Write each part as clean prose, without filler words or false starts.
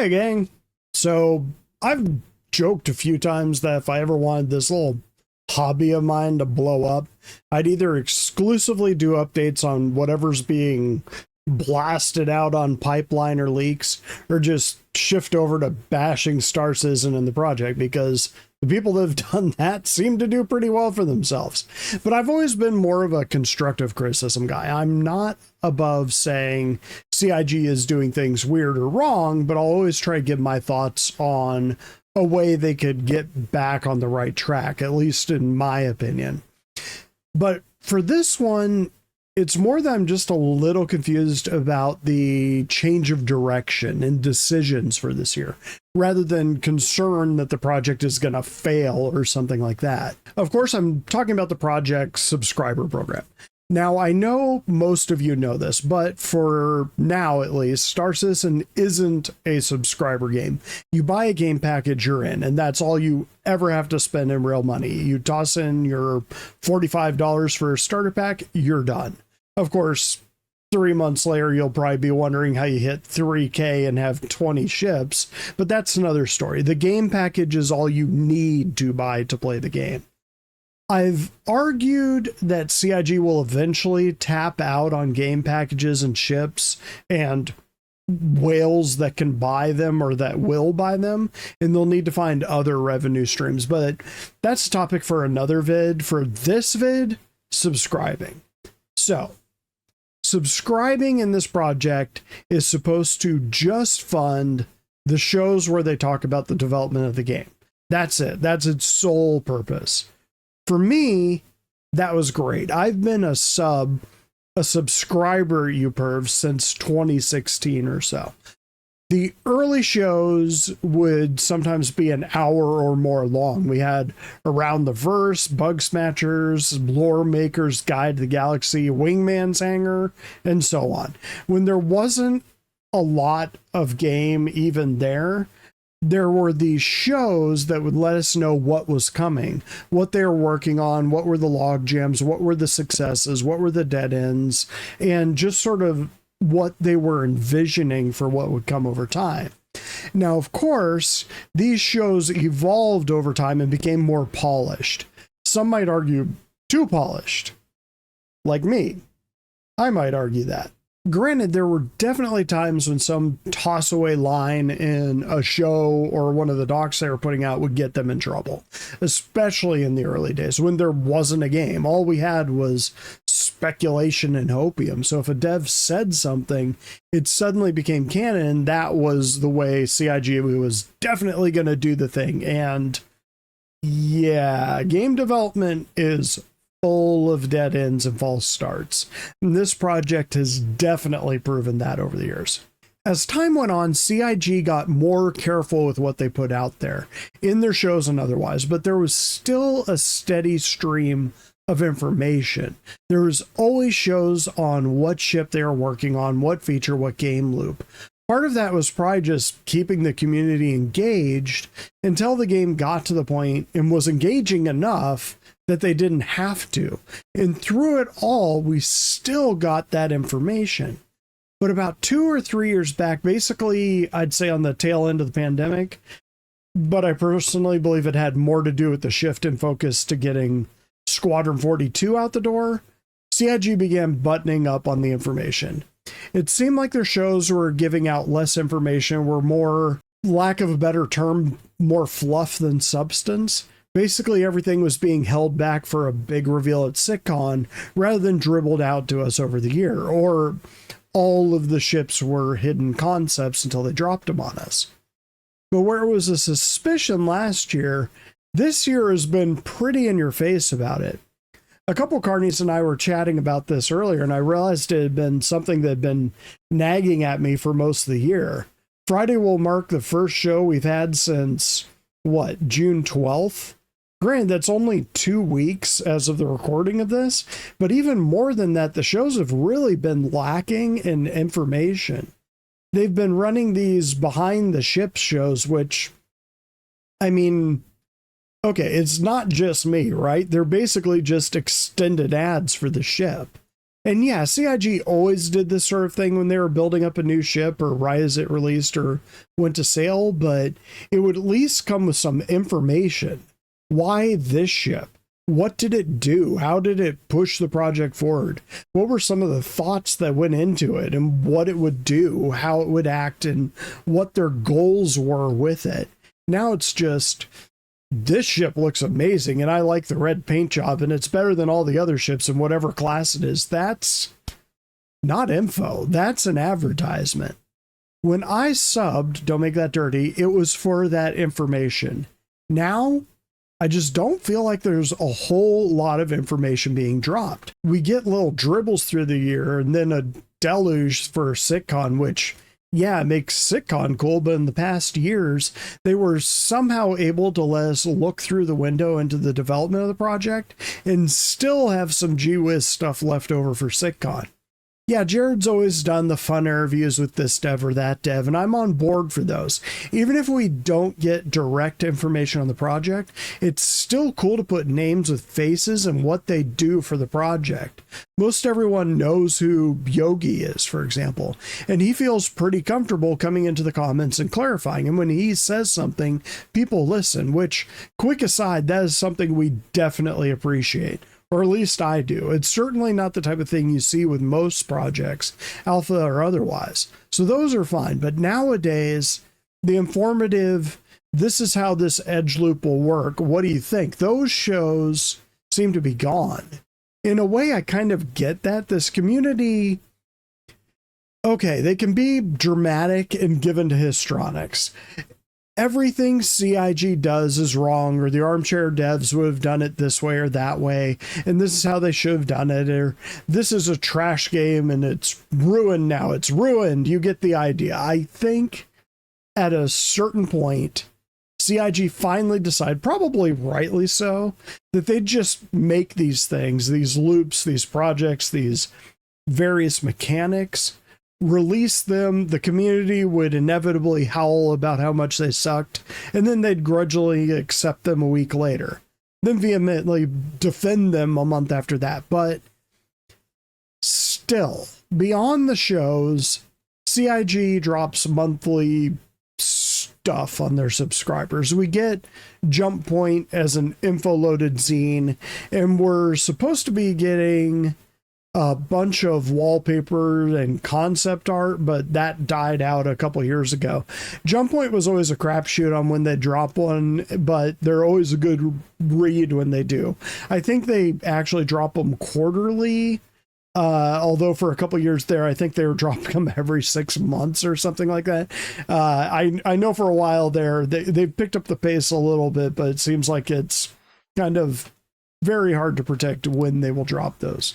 Hey, gang. So I've joked a few times that if I ever wanted this little hobby of mine to blow up, I'd either exclusively do updates on whatever's being blasted out on pipeline or leaks, or just shift over to bashing Star Citizen in the project, because the people that have done that seem to do pretty well for themselves. But I've always been more of a constructive criticism guy. I'm not above saying CIG is doing things weird or wrong, but I'll always try to give my thoughts on a way they could get back on the right track, at least in my opinion. But for this one, it's more that I'm just a little confused about the change of direction and decisions for this year, rather than concerned that the project is going to fail or something like that. Of course, I'm talking about the project subscriber program. Now, I know most of you know this, but for now at least, Star Citizen isn't a subscriber game. You buy a game package, you're in, and that's all you ever have to spend in real money. You toss in your $45 for a starter pack, you're done. Of course, 3 months later, you'll probably be wondering how you hit 3K and have 20 ships, but that's another story. The game package is all you need to buy to play the game. I've argued that CIG will eventually tap out on game packages and ships and whales that can buy them or that will buy them, and they'll need to find other revenue streams. But that's a topic for another vid. For this vid, subscribing. So, subscribing in this project is supposed to just fund the shows where they talk about the development of the game. That's it. That's its sole purpose. For me, that was great. I've been a subscriber, UPerv, since 2016 or so. The early shows would sometimes be an hour or more long. We had Around the Verse, Bug Snatchers, Lore Maker's Guide to the Galaxy, Wingman's Hangar, and so on. When there wasn't a lot of game even there were these shows that would let us know what was coming, what they were working on, what were the log jams, what were the successes, what were the dead ends, and just sort of what they were envisioning for what would come over time. Now, of course, these shows evolved over time and became more polished. Some might argue too polished. Like me. I might argue that. Granted, there were definitely times when some toss-away line in a show or one of the docs they were putting out would get them in trouble, especially in the early days when there wasn't a game. All we had was speculation and hopium. So if a dev said something, it suddenly became canon, and that was the way CIG was definitely going to do the thing. And yeah, game development is full of dead ends and false starts. And this project has definitely proven that over the years. As time went on, CIG got more careful with what they put out there, in their shows and otherwise, but there was still a steady stream of information. There was always shows on what ship they were working on, what feature, what game loop. Part of that was probably just keeping the community engaged until the game got to the point and was engaging enough that they didn't have to. And through it all, we still got that information. But about 2 or 3 years back, basically, I'd say on the tail end of the pandemic, but I personally believe it had more to do with the shift in focus to getting Squadron 42 out the door, CIG began buttoning up on the information. It seemed like their shows were giving out less information, were more, lack of a better term, more fluff than substance. Basically, everything was being held back for a big reveal at SitCon rather than dribbled out to us over the year, or all of the ships were hidden concepts until they dropped them on us. But where it was a suspicion last year, this year has been pretty in your face about it. A couple Carnies and I were chatting about this earlier, and I realized it had been something that had been nagging at me for most of the year. Friday will mark the first show we've had since, June 12th? Granted, that's only 2 weeks as of the recording of this, but even more than that, the shows have really been lacking in information. They've been running these behind the ship shows, which, I mean, okay, it's not just me, right? They're basically just extended ads for the ship. And yeah, CIG always did this sort of thing when they were building up a new ship or right as it released or went to sale, but it would at least come with some information. Why this ship? What did it do? How did it push the project forward? What were some of the thoughts that went into it and what it would do, how it would act, and what their goals were with it? Now it's just, this ship looks amazing and I like the red paint job and it's better than all the other ships in whatever class it is. That's not info. That's an advertisement. When I subbed Don't Make That Dirty, it was for that information. Now, I just don't feel like there's a whole lot of information being dropped. We get little dribbles through the year and then a deluge for SitCon, which, yeah, it makes SitCon cool, but in the past years, they were somehow able to let us look through the window into the development of the project and still have some gee-whiz stuff left over for SitCon. Yeah, Jared's always done the fun interviews with this dev or that dev, and I'm on board for those. Even if we don't get direct information on the project, it's still cool to put names with faces and what they do for the project. Most everyone knows who Yogi is, for example, and he feels pretty comfortable coming into the comments and clarifying. And when he says something, people listen, which, quick aside, that is something we definitely appreciate. Or at least I do. It's certainly not the type of thing you see with most projects, alpha or otherwise. So those are fine. But nowadays, the informative, this is how this edge loop will work. What do you think? Those shows seem to be gone. In a way, I kind of get that. This community, okay, they can be dramatic and given to histrionics. Everything CIG does is wrong, or the armchair devs would have done it this way or that way, and this is how they should have done it, or this is a trash game and it's ruined now. It's ruined. You get the idea. I think at a certain point, CIG finally decided, probably rightly so, that they'd just make these things, these loops, these projects, these various mechanics, release them, the community would inevitably howl about how much they sucked, and then they'd grudgingly accept them a week later, then vehemently defend them a month after that. But still, beyond the shows, CIG drops monthly stuff on their subscribers. We get Jump Point as an info-loaded zine, and we're supposed to be getting a bunch of wallpaper and concept art, but that died out a couple years ago. Jump Point was always a crapshoot on when they drop one, but they're always a good read when they do. I think they actually drop them quarterly, although for a couple years there, I think they were dropping them every 6 months or something like that. I know for a while there, they've picked up the pace a little bit, but it seems like it's kind of very hard to predict when they will drop those.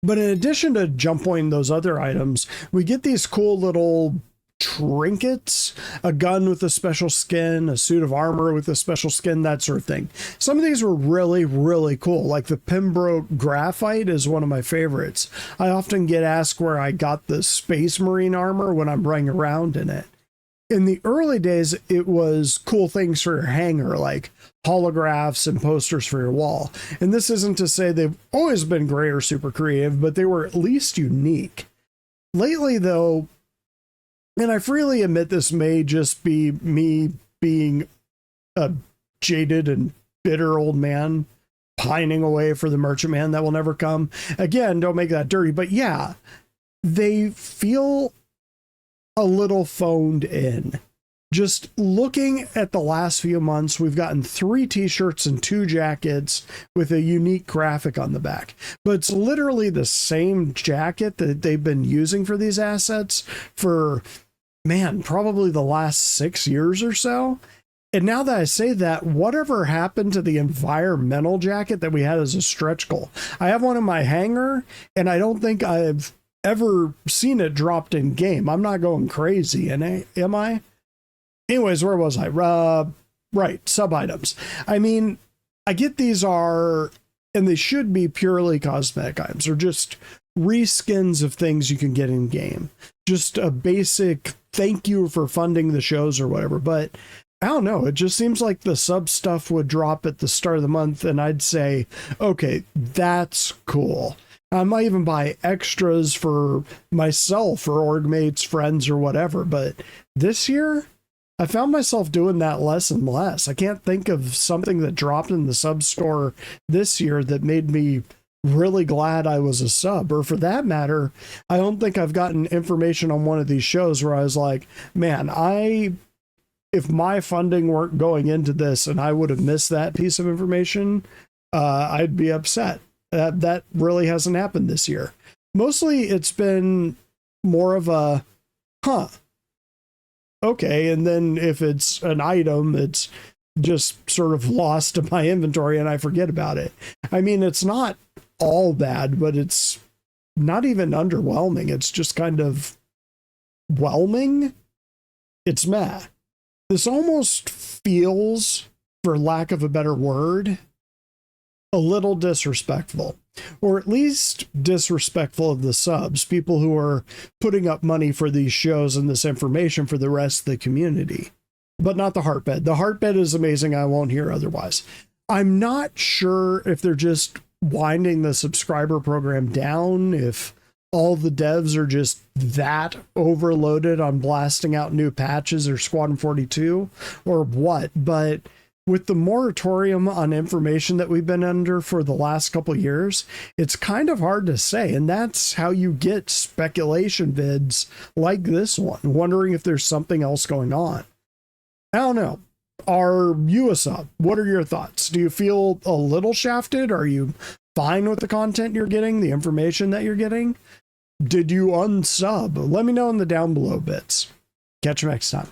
But in addition to Jump Point and those other items, we get these cool little trinkets, a gun with a special skin, a suit of armor with a special skin, that sort of thing. Some of these were really, really cool. Like the Pembroke Graphite is one of my favorites. I often get asked where I got the Space Marine armor when I'm running around in it. In the early days, it was cool things for your hanger, like holographs and posters for your wall. And this isn't to say they've always been great or super creative, but they were at least unique. Lately, though, and I freely admit this may just be me being a jaded and bitter old man pining away for the merchantman that will never come. Again, don't make that dirty, but yeah, they feel a little phoned in. Just looking at the last few months, we've gotten 3 t-shirts and 2 jackets with a unique graphic on the back. But it's literally the same jacket that they've been using for these assets for, man, probably the last 6 years or so. And now that I say that, whatever happened to the environmental jacket that we had as a stretch goal? I have one in my hangar, and I don't think I've ever seen it dropped in game. I'm not going crazy, am I? Anyways, where was I? Right, sub items. I mean, I get these are, and they should be purely cosmetic items, or just reskins of things you can get in game. Just a basic thank you for funding the shows or whatever. But I don't know. It just seems like the sub stuff would drop at the start of the month, and I'd say, okay, that's cool. I might even buy extras for myself or org mates, friends, or whatever. But this year, I found myself doing that less and less. I can't think of something that dropped in the sub store this year that made me really glad I was a sub. Or for that matter, I don't think I've gotten information on one of these shows where I was like, man, if my funding weren't going into this and I would have missed that piece of information, I'd be upset. That really hasn't happened this year. Mostly it's been more of a, okay. And then if it's an item, it's just sort of lost to my inventory and I forget about it. I mean, it's not all bad, but it's not even underwhelming. It's just kind of whelming. It's meh. This almost feels, for lack of a better word, a little disrespectful, or at least disrespectful of the subs, people who are putting up money for these shows and this information for the rest of the community, but not the heart bed. The heart bed is amazing. I won't hear otherwise. I'm not sure if they're just winding the subscriber program down, if all the devs are just that overloaded on blasting out new patches or Squadron 42 or what, but with the moratorium on information that we've been under for the last couple of years, it's kind of hard to say. And that's how you get speculation vids like this one, wondering if there's something else going on. I don't know. Are you a sub? What are your thoughts? Do you feel a little shafted? Are you fine with the content you're getting, the information that you're getting? Did you unsub? Let me know in the down below bits. Catch you next time.